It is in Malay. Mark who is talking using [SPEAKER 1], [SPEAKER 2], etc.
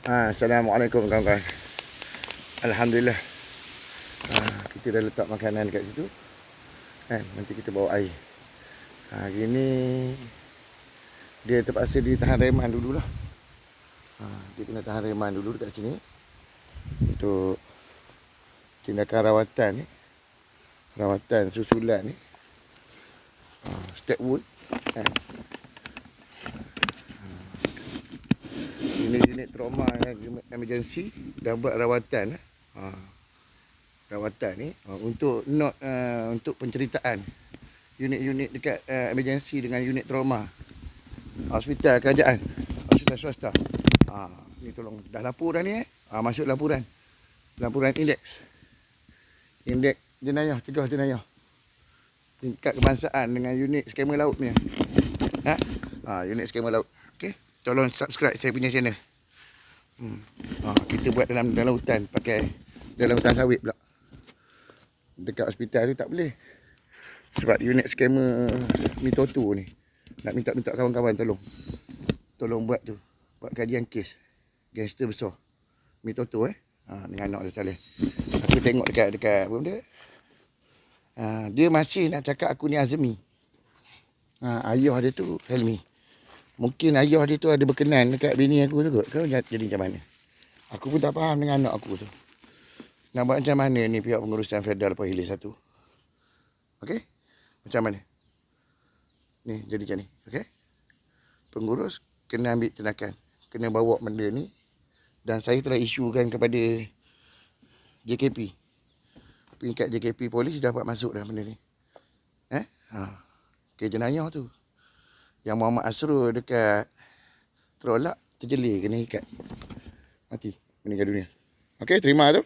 [SPEAKER 1] Assalamualaikum kawan-kawan. Alhamdulillah. Kita dah letak makanan dekat situ. Nanti kita bawa air. Hari ni dia terpaksa ditahan reman dululah. Dia kena tahan reman dulu dekat sini untuk tindakan rawatan ni. Rawatan susulan ni. Step wound. Ini unit trauma emergency dah buat rawatan. Rawatan ni untuk untuk penceritaan unit-unit dekat emergency dengan unit trauma hospital kerajaan, hospital swasta. Ni tolong dah lapor dah ni masuk laporan indeks jenayah, cegah jenayah tingkat kebangsaan dengan unit skema laut ni. Unit skema laut. Okey, tolong subscribe saya punya channel. Kita buat dalam hutan, pakai dalam hutan sawit pula. Dekat hospital tu tak boleh. Sebab unit skema Mitoto ni nak minta kawan-kawan tolong buat tu. Buat kajian kes gangster besar Mitoto dengan anak dia Saleh. Aku tengok dekat apa benda. Dia masih nak cakap aku ni Azmi. Ayah dia tu Helmi. Mungkin ayah dia tu ada berkenan dekat bini aku tu kot. Kau jadi macam mana? Aku pun tak faham dengan anak aku tu. Nak buat macam mana ni pihak pengurusan federal Pahili 1? Okey? Macam mana? Ni jadi macam ni. Okey? Pengurus kena ambil tindakan. Kena bawa benda ni. Dan saya telah isukan kepada JKP. Peringkat JKP polis dah buat masuk dah benda ni. Kes jenayah tu. Yang Muhammad Asrul dekat Terolak terjelir kena ikat. Mati meninggal dunia. Okey, terima tu.